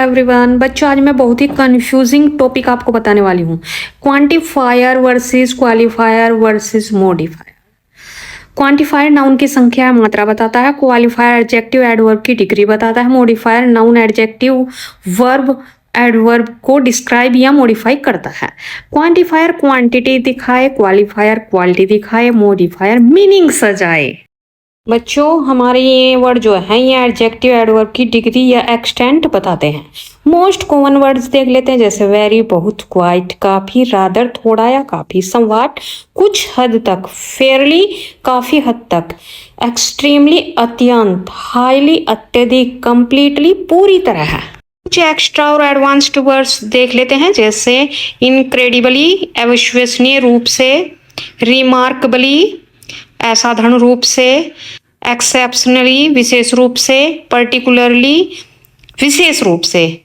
Everyone. बच्चों, आज मैं बहुत ही कंफ्यूजिंग टॉपिक आपको बताने वाली हूँ। Quantifier versus qualifier versus modifier. Quantifier noun की संख्या या मात्रा बताता है, क्वालिफायर एडजेक्टिव एडवर्ब की डिग्री बताता है, modifier noun adjective verb adverb को डिस्क्राइब या मॉडिफाई करता है। क्वांटिफायर क्वांटिटी दिखाए, क्वालिफायर क्वालिटी दिखाए, मॉडिफायर मीनिंग सजाए। बच्चों, हमारे ये वर्ड जो है ये एडजेक्टिव एडवर्ब की डिग्री या एक्सटेंट बताते हैं। मोस्ट कॉमन वर्ड्स देख लेते हैं, जैसे वेरी बहुत, क्वाइट काफी, रादर थोड़ा या काफी, समवाट कुछ हद तक, फेयरली काफी हद तक, एक्सट्रीमली अत्यंत, हाईली अत्यधिक, कंप्लीटली पूरी तरह। कुछ एक्स्ट्रा और एडवांस्ड वर्ड्स देख लेते हैं, जैसे इनक्रेडिबली अविश्वसनीय रूप से, रिमार्केबली असाधारण रूप से, एक्सेप्शनली विशेष रूप से, पर्टिकुलरली विशेष रूप से,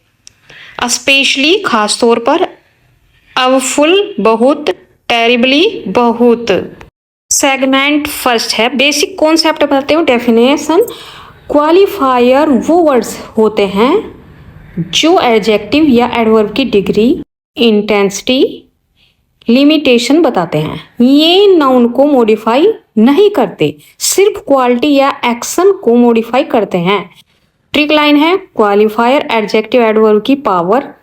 स्पेशली खास तौर पर, अवफुल बहुत, टेरिबली बहुत। सेगमेंट फर्स्ट है, बेसिक कॉन्सेप्ट बताते हो, डेफिनेशन। क्वालिफायर वो वर्ड्स होते हैं जो एडजेक्टिव या एडवर्ब की डिग्री, इंटेंसिटी, लिमिटेशन बताते हैं। ये नाउन को मॉडिफाई नहीं करते, सिर्फ क्वालिटी या एक्शन को मॉडिफाई करते हैं। ट्रिक लाइन है, क्वालिफायर एडजेक्टिव एडवर्ब की पावर,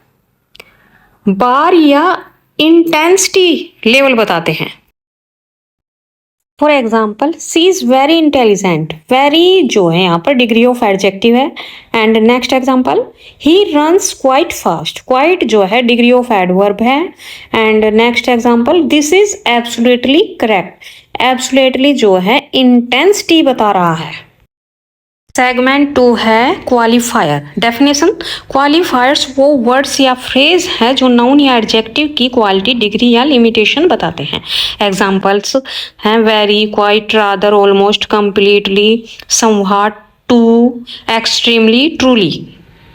बार या इंटेंसिटी लेवल बताते हैं। For example, she is very intelligent. Very जो है यहाँ पर डिग्री ऑफ एडजेक्टिव है। And next example, he runs quite fast. Quite जो है डिग्री ऑफ एडवर्ब है। And next example, this is absolutely correct. Absolutely जो है इंटेंसिटी बता रहा है। सेगमेंट 2 है क्वालिफायर। डेफिनेशन, क्वालिफायर्स वो वर्ड्स या फ्रेज है जो नाउन या एडजेक्टिव की क्वालिटी, डिग्री या लिमिटेशन बताते हैं। एग्जाम्पल्स हैं very, quite, rather, almost, completely, somewhat, too, extremely, truly,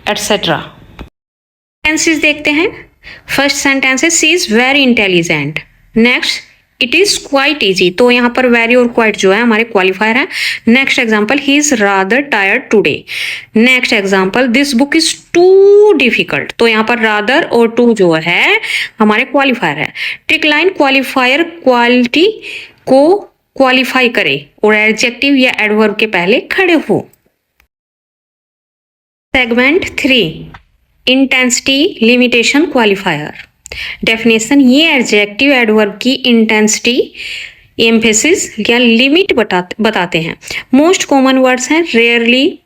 etcetera. Sentences देखते हैं। फर्स्ट सेंटेंस है, she is very intelligent. Next, it is quite easy. तो यहाँ पर वेरी और क्वाइट जो है हमारे क्वालिफायर है। Next example, he is rather tired today. Next example, this book is too difficult. तो यहाँ पर रादर और टू जो है हमारे क्वालिफायर है। ट्रिक लाइन, क्वालिफायर क्वालिटी को क्वालिफाई करे और एडजेक्टिव या एडवर्ब के पहले खड़े हो। Segment 3, intensity, limitation, qualifier. Definition, ये एडजेक्टिव एडवर्ब की इंटेंसिटी, एम्फेसिस या लिमिट बताते हैं। मोस्ट कॉमन वर्ड्स हैं रियली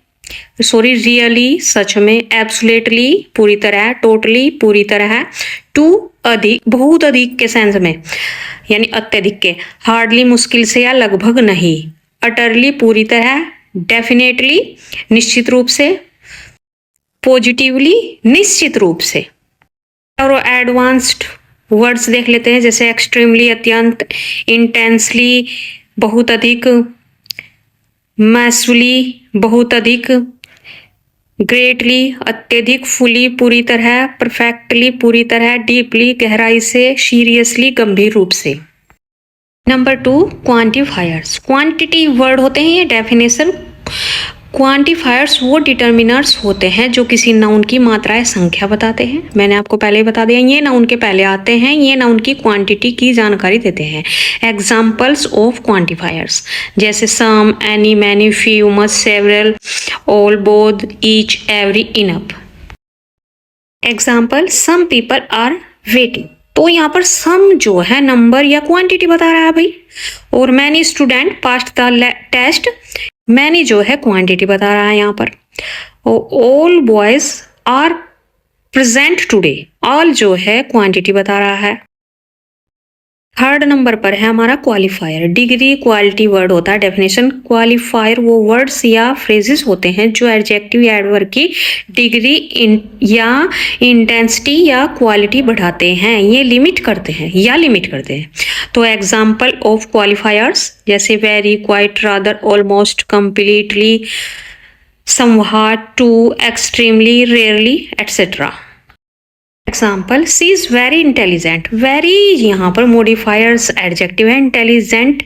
सच में, एब्सोल्युटली पूरी तरह, टोटली पूरी तरह, टू अधिक बहुत अधिक के सेंस में यानी अत्यधिक के, हार्डली मुश्किल से या लगभग नहीं, अटरली पूरी तरह, डेफिनेटली निश्चित रूप से, पॉजिटिवली निश्चित रूप से। और एडवांस्ड वर्ड्स देख लेते हैं, जैसे एक्सट्रीमली अत्यंत, इंटेंसली बहुत अधिक, मैसिवली बहुत अधिक, ग्रेटली अत्यधिक, फुली पूरी तरह, परफेक्टली पूरी तरह, डीपली गहराई से, सीरियसली गंभीर रूप से। Number 2, quantifiers. क्वांटिटी वर्ड होते हैं ये। डेफिनेशन, क्वांटिफायर्स वो डिटर्मिनर्स होते हैं जो किसी नाउन की मात्रा या संख्या बताते हैं। मैंने आपको पहले ही बता दिया, ये नाउन के पहले आते हैं, ये नाउन की क्वांटिटी की जानकारी देते हैं। एग्जाम्पल्स ऑफ क्वांटिफायर्स, जैसे some, any, many, few, much, several, all, both, each, every, enough. Example, some people are waiting. तो यहाँ पर सम जो है नंबर या क्वांटिटी बता रहा है भाई। और many student passed the test, many जो है क्वांटिटी बता रहा है यहाँ पर। All boys are present today, all जो है क्वांटिटी बता रहा है। थर्ड नंबर पर है हमारा क्वालिफायर। डिग्री क्वालिटी वर्ड होता है। डेफिनेशन, क्वालिफायर वो वर्ड्स या फ्रेजेस होते हैं जो एडजेक्टिव या एडवर्ब की डिग्री या इंटेंसिटी या क्वालिटी बढ़ाते हैं, ये लिमिट करते हैं। तो एग्जाम्पल ऑफ क्वालिफायर्स, जैसे very, quite, rather, almost, completely, somewhat, too, extremely, rarely, etcetera. Example, she is very intelligent. Very यहाँ पर मॉडिफायर्स एडजेक्टिव है, इंटेलिजेंट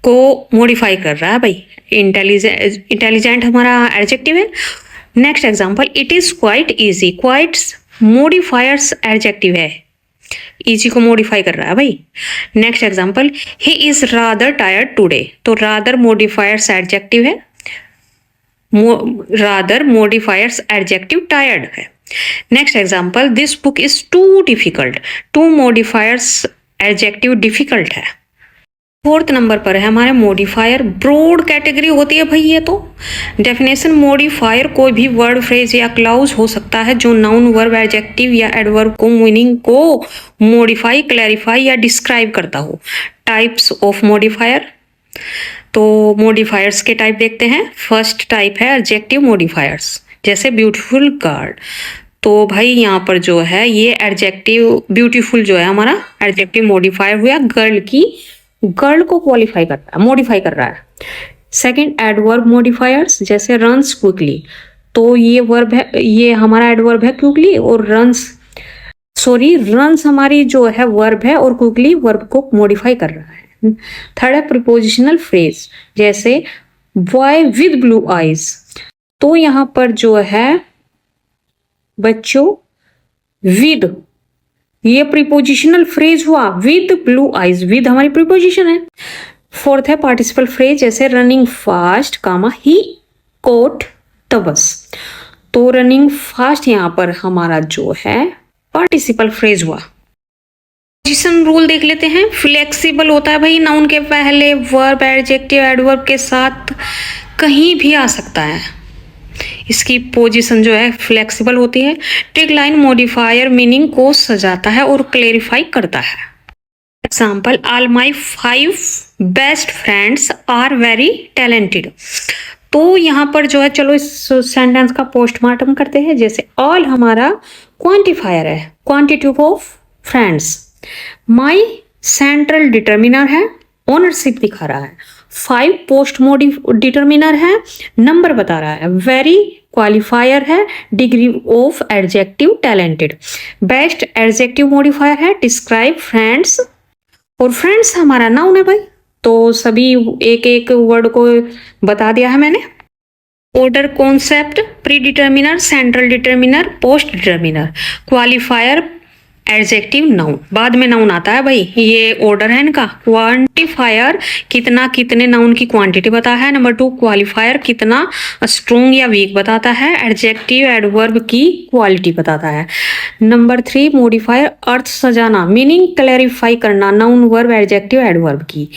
को मॉडिफाई कर रहा है भाई। इंटेलिजेंट हमारा एडजेक्टिव है next example, it is quite easy, quite modifiers adjective है, इजी को मॉडिफाई कर रहा है भाई। Next example, he is rather tired today, तो रादर मॉडिफायर्स एडजेक्टिव है, रादर मॉडिफायर्स एडजेक्टिव टायर्ड है। Next example, this book is too difficult, too modifiers adjective difficult है। फोर्थ नंबर पर है हमारे मॉडिफायर, ब्रॉड कैटेगरी होती है भाई ये तो। डेफिनेशन, मॉडिफायर कोई भी वर्ड, फ्रेज या क्लाउज हो सकता है जो नाउन, वर्ब, एडजेक्टिव या एडवर्ब को मीनिंग को मॉडिफाई, क्लैरिफाई या डिस्क्राइब करता हो। टाइप्स ऑफ मॉडिफायर, तो मॉडिफायर्स के टाइप देखते हैं। फर्स्ट टाइप है एडजेक्टिव मॉडिफायर्स, जैसे ब्यूटीफुल गर्ल, तो भाई यहाँ पर जो है ये एडजेक्टिव ब्यूटीफुल जो है हमारा एडजेक्टिव मॉडिफायर हुआ, गर्ल की, गर्ल को क्वालिफाई कर रहा है, मॉडिफाई कर रहा है। सेकंड एडवर्ब मॉडिफायर्स, जैसे रन्स क्विकली, तो ये वर्ब है, ये हमारा एडवर्ब है क्विकली, और रन्स हमारी जो है वर्ब है और क्विकली वर्ब को मॉडिफाई कर रहा है। थर्ड है प्रीपोजिशनल फ्रेज, जैसे बॉय विद ब्लू आईज, तो यहाँ पर जो है बच्चों विद, ये प्रीपोजिशनल फ्रेज हुआ, विद ब्लू आईज, विद हमारी प्रीपोजिशन है। फोर्थ है पार्टिसिपल फ्रेज, जैसे running fast comma he caught the bus, तो रनिंग फास्ट यहाँ पर हमारा जो है पार्टिसिपल फ्रेज हुआ। पोजीशन रूल देख लेते हैं। फ्लेक्सिबल होता है भाई, नाउन के पहले वर्ब, एडजेक्टिव, एडवर्ब के साथ कहीं भी आ सकता है, इसकी पोजीशन जो है फ्लेक्सिबल होती है। ट्रिक लाइन मॉडिफायर मीनिंग को सजाता है और क्लेरिफाई करता है। Example, all my 5 best friends are very talented, तो यहाँ पर जो है चलो इस सेंटेंस का पोस्टमार्टम करते हैं। जैसे ऑल हमारा क्वांटिफायर है, quantity of friends, my central determiner है, ओनरशिप दिखा रहा है, 5 पोस्ट डिटर्मिनर है, नंबर बता रहा है, वेरी क्वालिफायर है, degree of adjective talented, best adjective modifier है, डिस्क्राइब फ्रेंड्स, और फ्रेंड्स हमारा नाउन है भाई, तो सभी एक एक वर्ड को बता दिया है मैंने। Order concept, pre determiner, central determiner, post determiner, qualifier, adjective, noun, बाद में नाउन आता है भाई, ये ऑर्डर है इनका। क्वांटिफायर कितना, कितने नाउन की क्वांटिटी बताता है। नंबर 2 क्वालिफायर कितना स्ट्रोंग या वीक बताता है। एडजेक्टिव एडवर्ब की क्वालिटी बताता है। नंबर 3 मॉडिफायर अर्थ सजाना, मीनिंग क्लैरिफाई करना, नाउन, वर्ब, एडजेक्टिव, एडवर्ब की।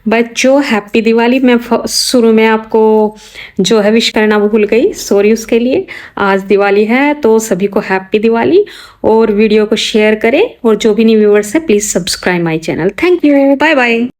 बच्चों हैप्पी दिवाली, मैं शुरू में आपको जो है विश करना भूल गई, सॉरी उसके लिए। आज दिवाली है तो सभी को हैप्पी दिवाली, और वीडियो को शेयर करें, और जो भी न्यू व्यूअर्स है please subscribe my channel. Thank you, bye bye.